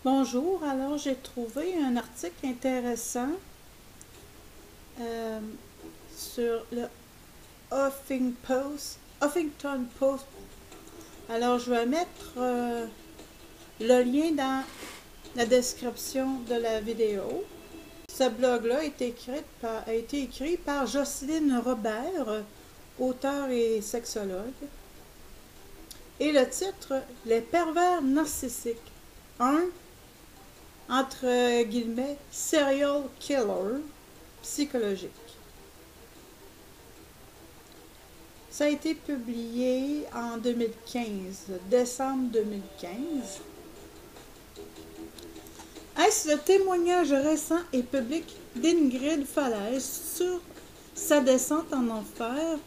Bonjour, alors j'ai trouvé un article intéressant euh, sur le Huffington Post. Alors je vais mettre le lien dans la description de la vidéo. Ce blog-là a été écrit par Jocelyne Robert, auteure et sexologue. Et le titre, Les pervers narcissiques. Un entre guillemets, serial killer psychologique. Ça a été publié en 2015, décembre 2015. Est-ce le témoignage récent et public d'Ingrid Falaise sur sa descente en enfer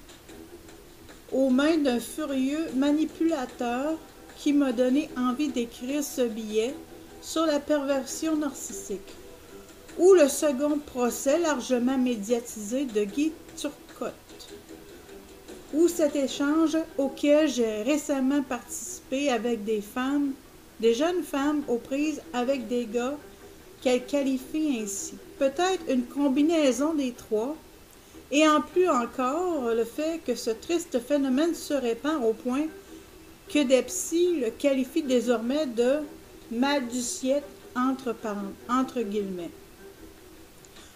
aux mains d'un furieux manipulateur qui m'a donné envie d'écrire ce billet sur la perversion narcissique, ou le second procès largement médiatisé de Guy Turcotte, ou cet échange auquel j'ai récemment participé avec des jeunes femmes aux prises avec des gars qu'elle qualifie ainsi. Peut-être une combinaison des trois, et en plus encore le fait que ce triste phénomène se répand au point que des psys le qualifient désormais de mal du siècle entre guillemets.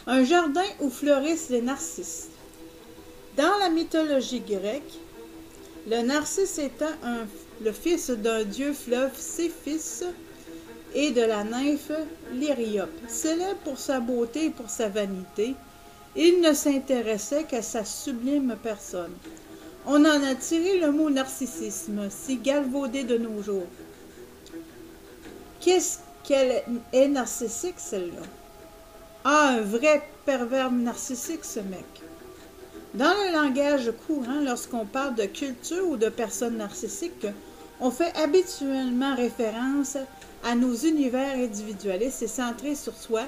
Un jardin où fleurissent les narcisses. Dans la mythologie grecque, le narcisse étant le fils d'un dieu fleuve Céphis et de la nymphe Lyriope. Célèbre pour sa beauté et pour sa vanité, il ne s'intéressait qu'à sa sublime personne. On en a tiré le mot narcissisme, si galvaudé de nos jours. Qu'est-ce qu'elle est narcissique, celle-là? Ah, un vrai pervers narcissique, ce mec. Dans le langage courant, lorsqu'on parle de culture ou de personnes narcissiques, on fait habituellement référence à nos univers individualistes et centrés sur soi,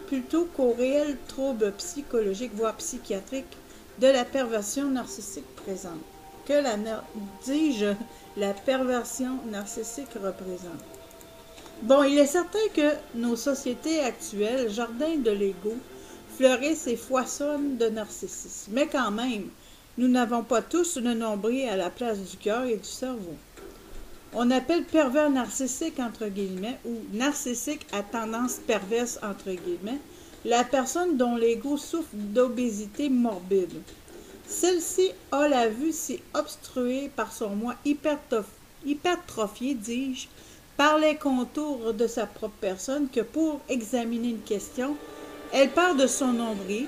plutôt qu'aux réels troubles psychologiques, voire psychiatriques, de la perversion narcissique présente. Que la perversion narcissique représente. Bon, il est certain que nos sociétés actuelles, jardins de l'ego, fleurissent et foisonnent de narcissisme. Mais quand même, nous n'avons pas tous le nombril à la place du cœur et du cerveau. On appelle pervers narcissique entre guillemets ou narcissique à tendance perverse entre guillemets la personne dont l'ego souffre d'obésité morbide. Celle-ci a la vue si obstruée par son moi hypertrophié, dis-je, par les contours de sa propre personne que pour examiner une question, elle part de son nombril,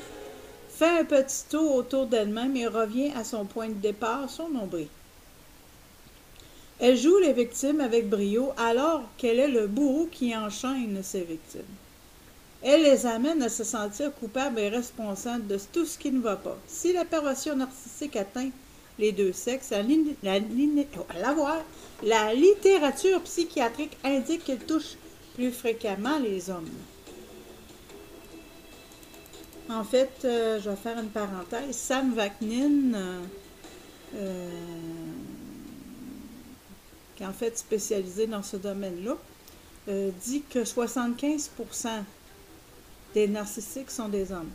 fait un petit tour autour d'elle-même et revient à son point de départ, son nombril. Elle joue les victimes avec brio alors qu'elle est le bourreau qui enchaîne ses victimes. Elle les amène à se sentir coupables et responsables de tout ce qui ne va pas. Si la perversion narcissique atteint les deux sexes, la littérature psychiatrique indique qu'elle touche plus fréquemment les hommes. En fait, je vais faire une parenthèse. Sam Vaknin, qui est en fait spécialisé dans ce domaine-là, dit que 75% des narcissiques sont des hommes.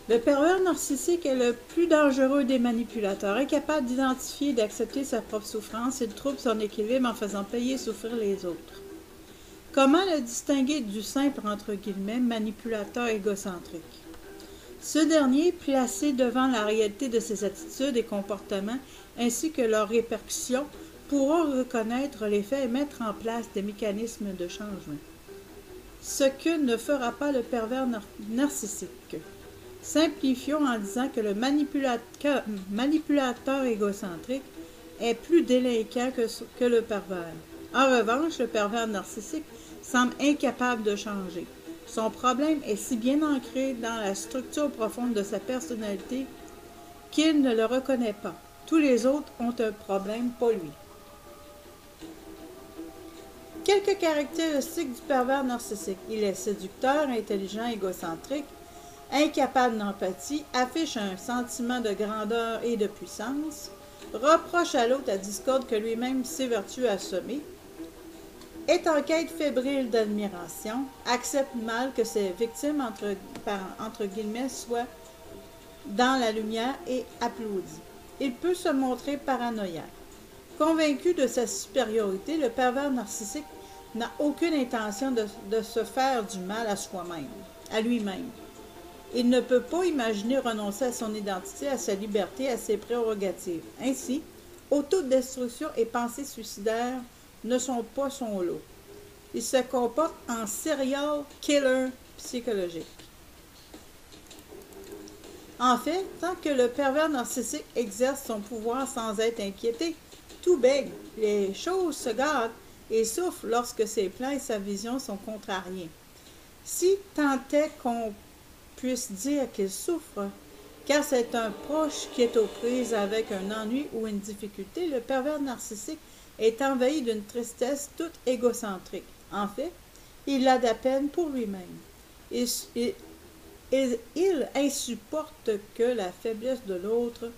Le pervers narcissique est le plus dangereux des manipulateurs. Incapable d'identifier et d'accepter sa propre souffrance, il trouble son équilibre en faisant payer souffrir les autres. Comment le distinguer du simple, entre guillemets, manipulateur égocentrique? Ce dernier, placé devant la réalité de ses attitudes et comportements, ainsi que leurs répercussions, pourra reconnaître les faits et mettre en place des mécanismes de changement. Ce que ne fera pas le pervers narcissique. Simplifions en disant que le manipulateur égocentrique est plus délinquant que le pervers. En revanche, le pervers narcissique semble incapable de changer. Son problème est si bien ancré dans la structure profonde de sa personnalité qu'il ne le reconnaît pas. Tous les autres ont un problème, pas lui. Quelques caractéristiques du pervers narcissique. Il est séducteur, intelligent, égocentrique, incapable d'empathie, affiche un sentiment de grandeur et de puissance, reproche à l'autre la discorde que lui-même s'évertue à semer, est en quête fébrile d'admiration, accepte mal que ses victimes, entre guillemets, soient dans la lumière et applaudit. Il peut se montrer paranoïaque. Convaincu de sa supériorité, le pervers narcissique n'a aucune intention de se faire du mal à soi-même, à lui-même. Il ne peut pas imaginer renoncer à son identité, à sa liberté, à ses prérogatives. Ainsi, autodestruction et pensées suicidaires ne sont pas son lot. Il se comporte en serial killer psychologique. En fait, tant que le pervers narcissique exerce son pouvoir sans être inquiété, tout bègue, les choses se gâtent et souffrent lorsque ses plans et sa vision sont contrariés. Si tant est qu'on puisse dire qu'il souffre, car c'est un proche qui est aux prises avec un ennui ou une difficulté, le pervers narcissique est envahi d'une tristesse toute égocentrique. En fait, il a de la peine pour lui-même. Il insupporte que la faiblesse de l'autre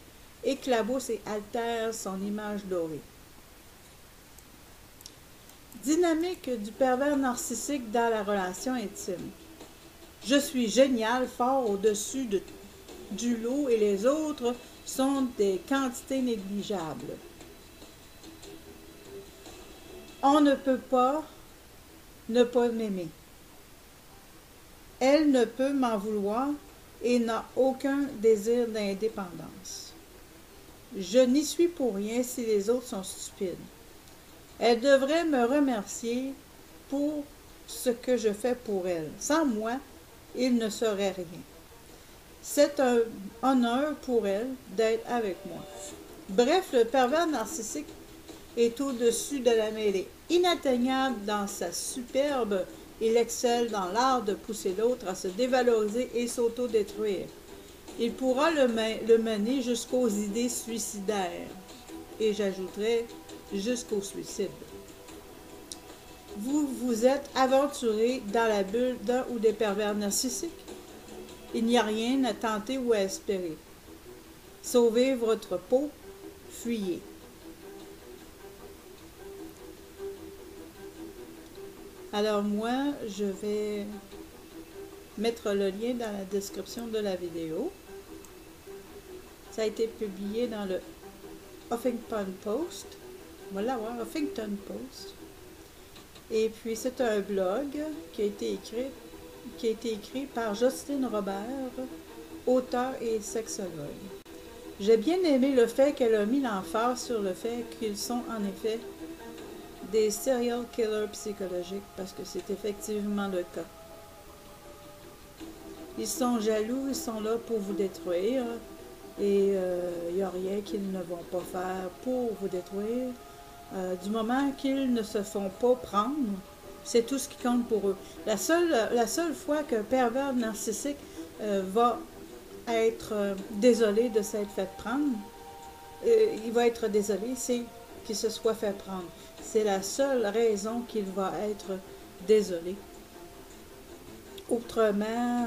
éclabousse et altère son image dorée. Dynamique du pervers narcissique dans la relation intime. Je suis génial, fort au-dessus du lot et les autres sont des quantités négligeables. On ne peut pas ne pas m'aimer. Elle ne peut m'en vouloir et n'a aucun désir d'indépendance. Je n'y suis pour rien si les autres sont stupides. Elle devrait me remercier pour ce que je fais pour elle. Sans moi, il ne serait rien. C'est un honneur pour elle d'être avec moi. Bref, le pervers narcissique est au-dessus de la mêlée. Inatteignable dans sa superbe, il excelle dans l'art de pousser l'autre à se dévaloriser et s'autodétruire. Il pourra le mener jusqu'aux idées suicidaires. Et j'ajouterais jusqu'au suicide. Vous vous êtes aventuré dans la bulle d'un ou des pervers narcissiques. Il n'y a rien à tenter ou à espérer. Sauvez votre peau, fuyez. Alors moi, je vais mettre le lien dans la description de la vidéo. Ça a été publié dans le Huffington Post. Voilà, Huffington Post. Et puis c'est un blog qui a été écrit par Jocelyne Robert, auteure et sexologue. J'ai bien aimé le fait qu'elle a mis l'emphase sur le fait qu'ils sont en effet des serial killers psychologiques, parce que c'est effectivement le cas. Ils sont jaloux, ils sont là pour vous détruire, et il n'y a rien qu'ils ne vont pas faire pour vous détruire. Du moment qu'ils ne se font pas prendre, c'est tout ce qui compte pour eux. La seule fois qu'un pervers narcissique va être désolé de s'être fait prendre, il va être désolé, c'est qu'il se soit fait prendre. C'est la seule raison qu'il va être désolé. Autrement,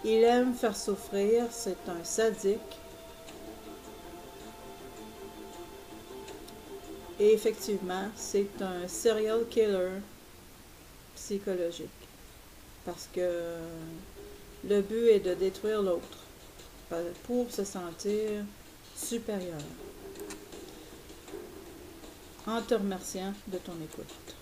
il aime faire souffrir, c'est un sadique. Et effectivement, c'est un serial killer psychologique. Parce que le but est de détruire l'autre pour se sentir supérieur. En te remerciant de ton écoute.